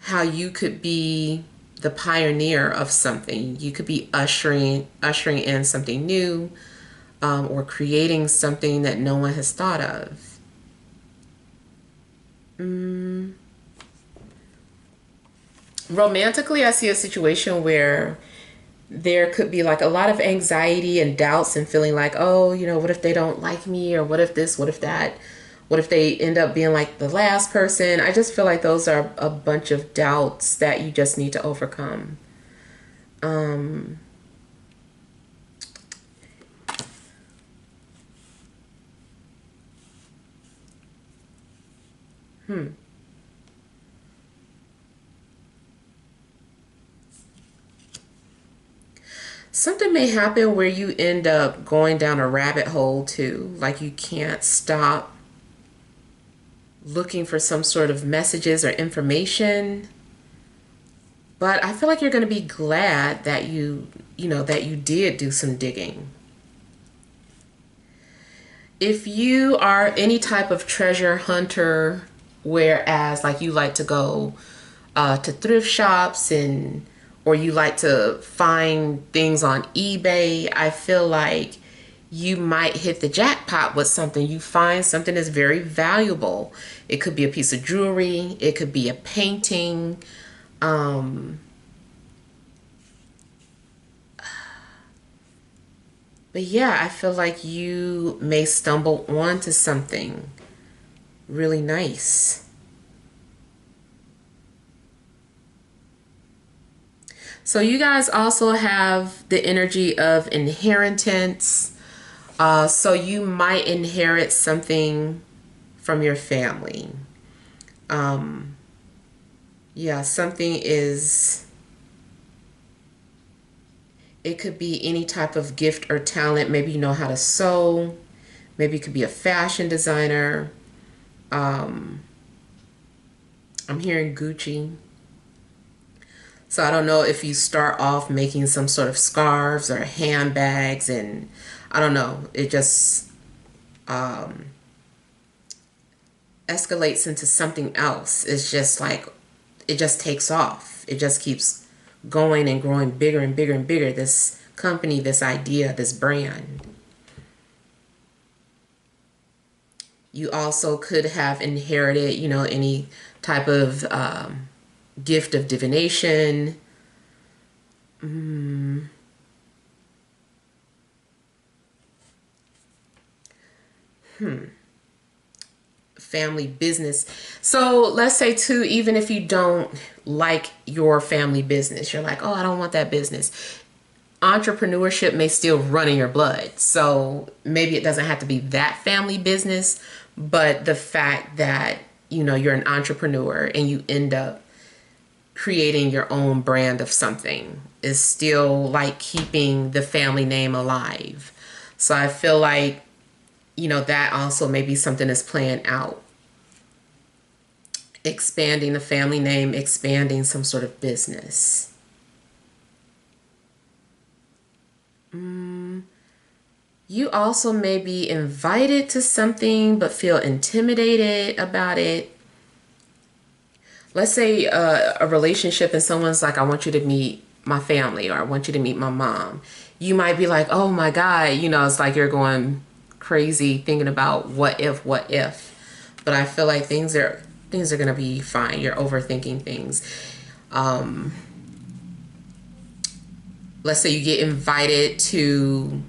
How you could be the pioneer of something. You could be ushering in something new, or creating something that no one has thought of. Romantically, I see a situation where there could be like a lot of anxiety and doubts and feeling like, oh, what if they don't like me, or what if this, what if that, what if they end up being like the last person. I just feel like those are a bunch of doubts that you just need to overcome. Something may happen where you end up going down a rabbit hole too. Like you can't stop looking for some sort of messages or information. But I feel like you're going to be glad that that you did do some digging. If you are any type of treasure hunter, whereas like you like to go to thrift shops or you like to find things on eBay, I feel like you might hit the jackpot with something. You find something that's very valuable. It could be a piece of jewelry. It could be a painting. But yeah, I feel like you may stumble onto something really nice. So you guys also have the energy of inheritance. So you might inherit something from your family. Yeah, something is... It could be any type of gift or talent. Maybe you know how to sew. Maybe you could be a fashion designer. I'm hearing Gucci. So I don't know if you start off making some sort of scarves or handbags, and I don't know. It just escalates into something else. It's just like, it just takes off. It just keeps going and growing bigger and bigger and bigger. This company, this idea, this brand. You also could have inherited, any type of gift of divination. Family business. So let's say too, even if you don't like your family business, you're like, oh, I don't want that business. Entrepreneurship may still run in your blood. So maybe it doesn't have to be that family business, but the fact that, you're an entrepreneur and you end up creating your own brand of something is still like keeping the family name alive. So I feel like, that also maybe something is playing out. expanding the family name, expanding some sort of business. You also may be invited to something but feel intimidated about it. Let's say a relationship and someone's like, I want you to meet my family, or I want you to meet my mom. You might be like, oh my God, it's like you're going crazy thinking about what if. But I feel like things are going to be fine. You're overthinking things. Let's say you get invited to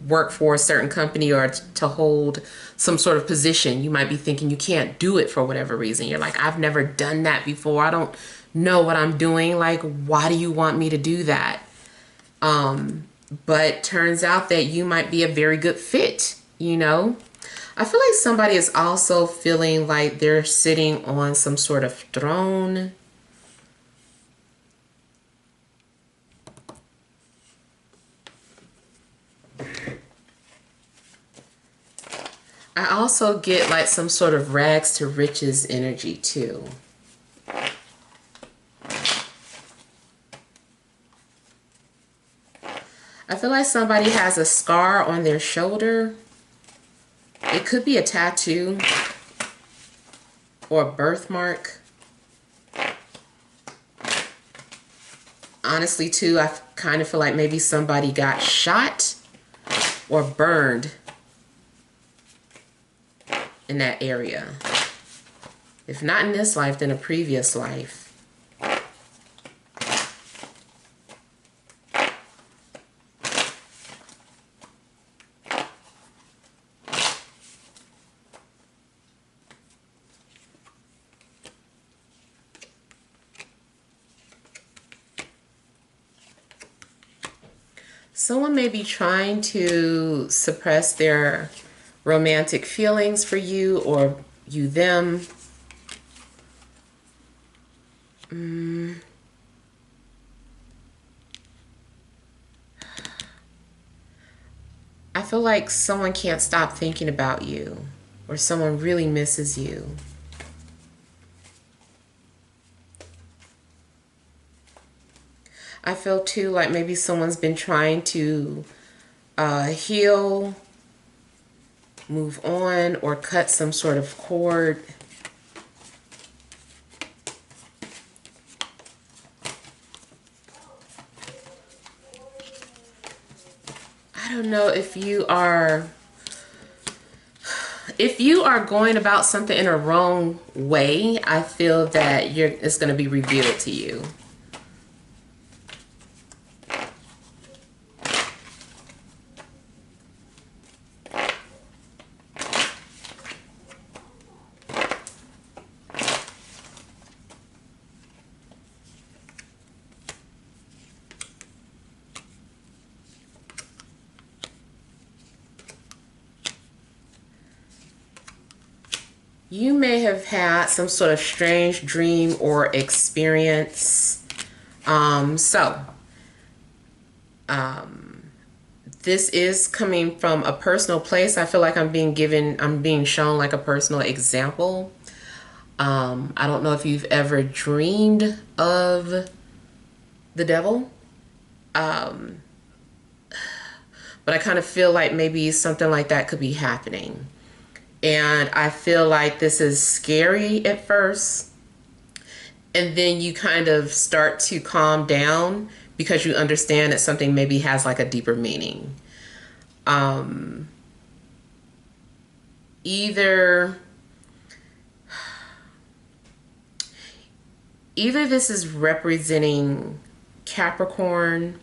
work for a certain company or to hold some sort of position. You might be thinking you can't do it for whatever reason. You're like, I've never done that before. I don't know what I'm doing. Like, why do you want me to do that? But turns out that you might be a very good fit, I feel like somebody is also feeling like they're sitting on some sort of throne. I also get like some sort of rags to riches energy too. I feel like somebody has a scar on their shoulder. It could be a tattoo or a birthmark. Honestly too, I kind of feel like maybe somebody got shot or burned in that area. If not in this life, then a previous life. Someone may be trying to suppress their romantic feelings for you, or you them. I feel like someone can't stop thinking about you, or someone really misses you. I feel too like maybe someone's been trying to heal, move on, or cut some sort of cord. I don't know if you are going about something in a wrong way. I feel that it's going to be revealed to you. You may have had some sort of strange dream or experience. This is coming from a personal place. I feel like I'm being shown like a personal example. I don't know if you've ever dreamed of the devil. But I kind of feel like maybe something like that could be happening. And I feel like this is scary at first. And then you kind of start to calm down because you understand that something maybe has like a deeper meaning. Either this is representing Capricorn,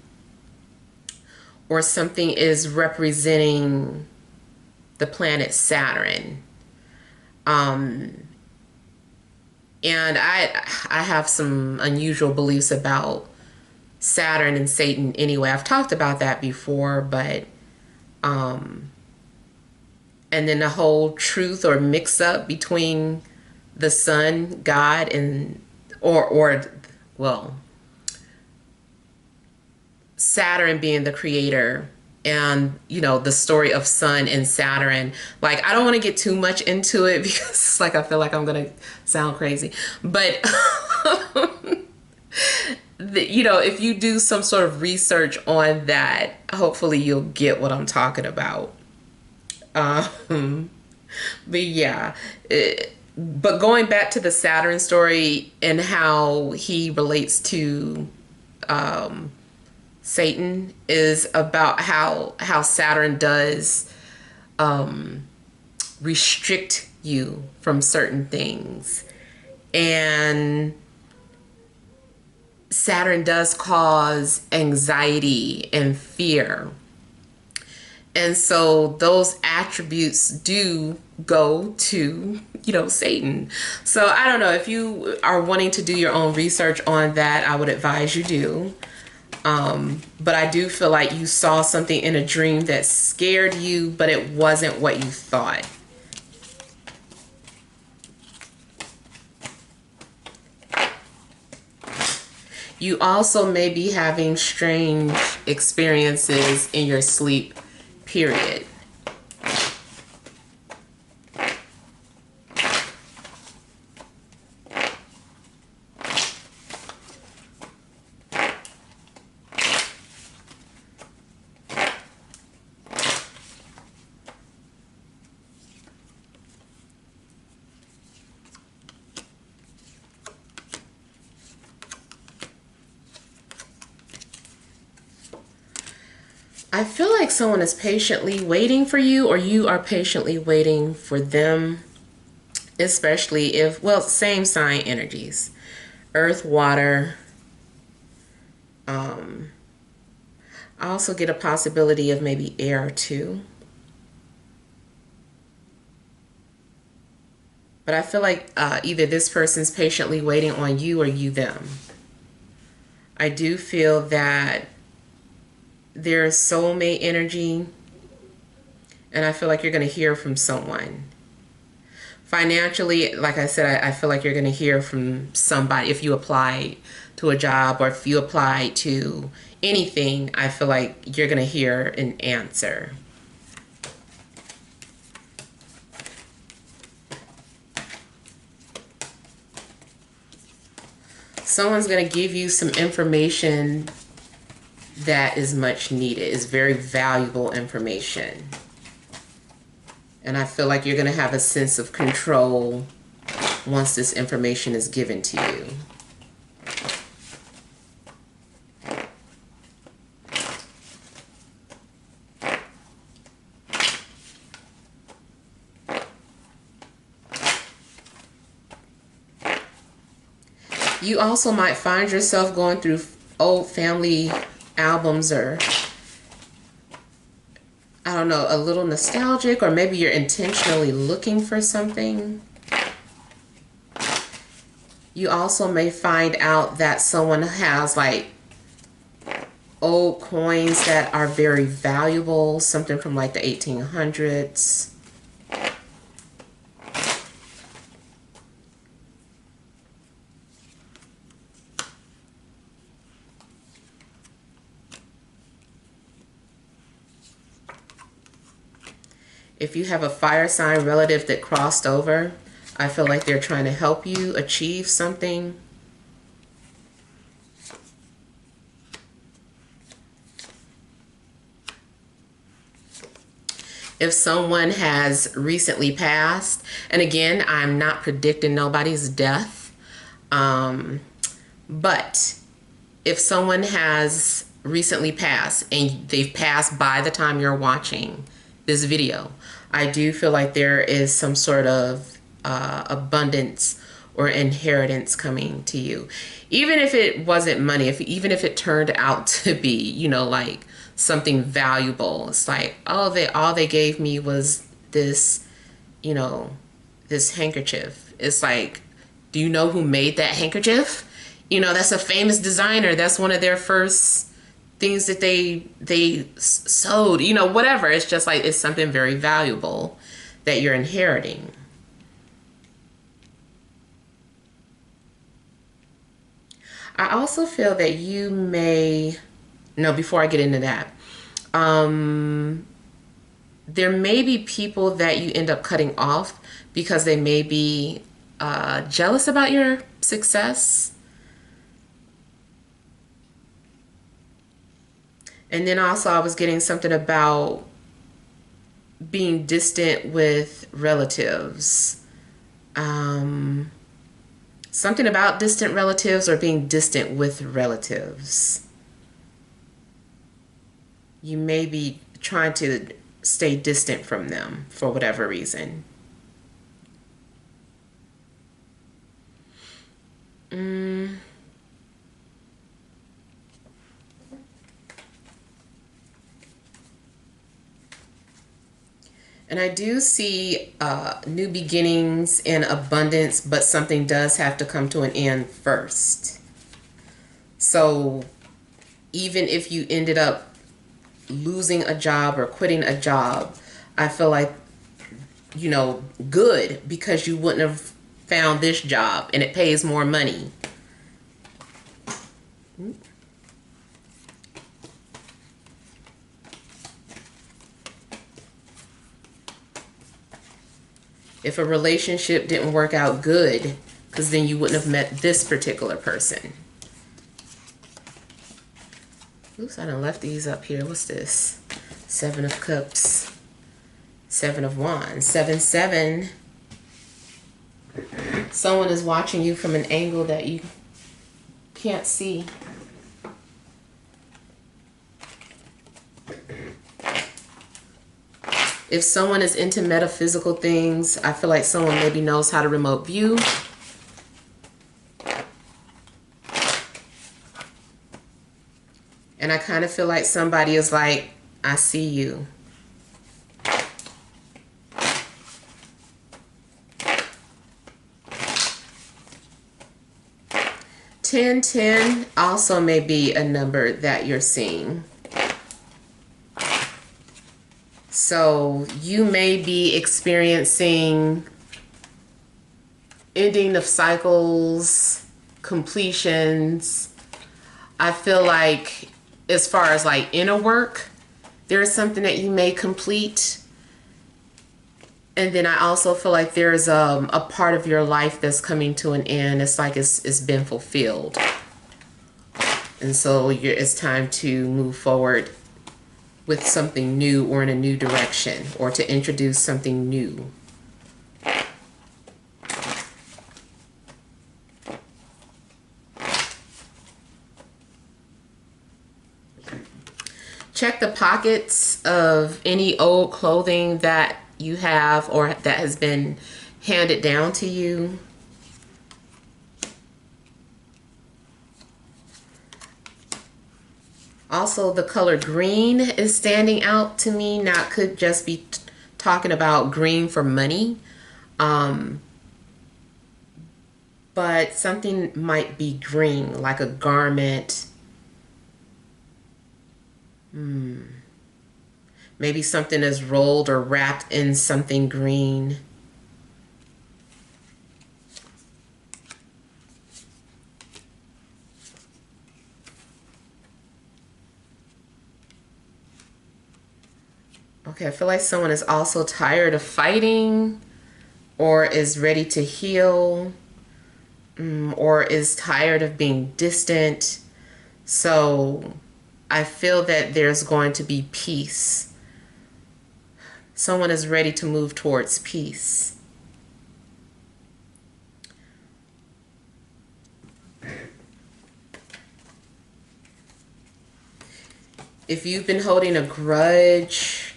or something is representing the planet Saturn. And I have some unusual beliefs about Saturn and Satan anyway. I've talked about that before, but and then the whole truth or mix up between the sun, God, and well, Saturn being the creator and the story of Sun and Saturn. Like, I don't want to get too much into it because like I feel like I'm gonna sound crazy, but if you do some sort of research on that, hopefully you'll get what I'm talking about. But yeah, but going back to the Saturn story and how he relates to Satan is about how Saturn does restrict you from certain things, and Saturn does cause anxiety and fear. And so those attributes do go to, Satan. So I don't know, if you are wanting to do your own research on that, I would advise you do. But I do feel like you saw something in a dream that scared you, but it wasn't what you thought. You also may be having strange experiences in your sleep, period. I feel like someone is patiently waiting for you, or you are patiently waiting for them, especially if, well, same sign energies. Earth, water. I also get a possibility of maybe air too. But I feel like either this person's patiently waiting on you or you them. I do feel that there's soulmate energy, and I feel like you're going to hear from someone. Financially, like I said, I feel like you're going to hear from somebody. If you apply to a job or if you apply to anything, I feel like you're going to hear an answer. Someone's going to give you some information that is much needed. It's very valuable information. And I feel like you're going to have a sense of control once this information is given to you. You also might find yourself going through old family albums, or I don't know, a little nostalgic, or maybe you're intentionally looking for something. You also may find out that someone has like old coins that are very valuable, something from like the 1800s. If you have a fire sign relative that crossed over, I feel like they're trying to help you achieve something. If someone has recently passed, and again, I'm not predicting nobody's death, but if someone has recently passed and they've passed by the time you're watching this video, I do feel like there is some sort of abundance or inheritance coming to you. Even if it wasn't money, even if it turned out to be, like something valuable. It's like, oh, all they gave me was this, this handkerchief. It's like, do you know who made that handkerchief? That's a famous designer. That's one of their first things that they sewed, whatever. It's just like, it's something very valuable that you're inheriting. I also feel that you may, no, before I get into that, There may be people that you end up cutting off because they may be jealous about your success. And then also I was getting something about being distant with relatives. Something about distant relatives or being distant with relatives. You may be trying to stay distant from them for whatever reason. And I do see new beginnings and abundance, but something does have to come to an end first. So even if you ended up losing a job or quitting a job, I feel like, you know, good, because you wouldn't have found this job and it pays more money. If a relationship didn't work out good, because then you wouldn't have met this particular person. Oops, I done left these up here. What's this? 7 of Cups, 7 of Wands, 7-7. Someone is watching you from an angle that you can't see. If someone is into metaphysical things, I feel like someone maybe knows how to remote view. And I kind of feel like somebody is like, I see you. Ten also may be a number that you're seeing. So you may be experiencing ending of cycles, completions. I feel like as far as like inner work, there is something that you may complete. And then I also feel like there's a part of your life that's coming to an end. It's like it's been fulfilled. And so it's time to move forward with something new or in a new direction, or to introduce something new. Check the pockets of any old clothing that you have or that has been handed down to you. Also, the color green is standing out to me. Now, it could just be talking about green for money. But something might be green, like a garment. Maybe something is rolled or wrapped in something green. Okay, I feel like someone is also tired of fighting, or is ready to heal, or is tired of being distant. So I feel that there's going to be peace. Someone is ready to move towards peace. If you've been holding a grudge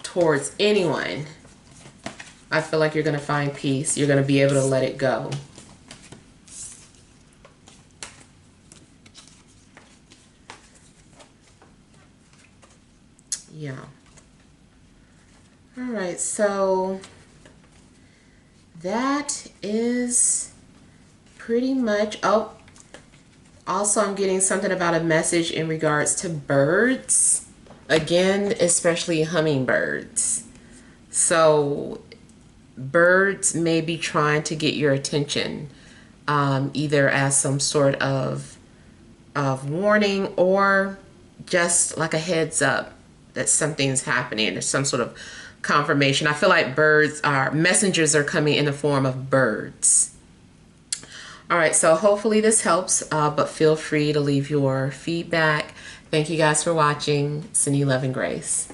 towards anyone, I feel like you're going to find peace. You're going to be able to let it go. Yeah. All right, so that is pretty much, oh, also I'm getting something about a message in regards to birds. Again, especially hummingbirds. So birds may be trying to get your attention, either as some sort of warning, or just like a heads up that something's happening. There's some sort of confirmation. I feel like messengers are coming in the form of birds. All right, so hopefully this helps, but feel free to leave your feedback. Thank you guys for watching. Sending love and grace.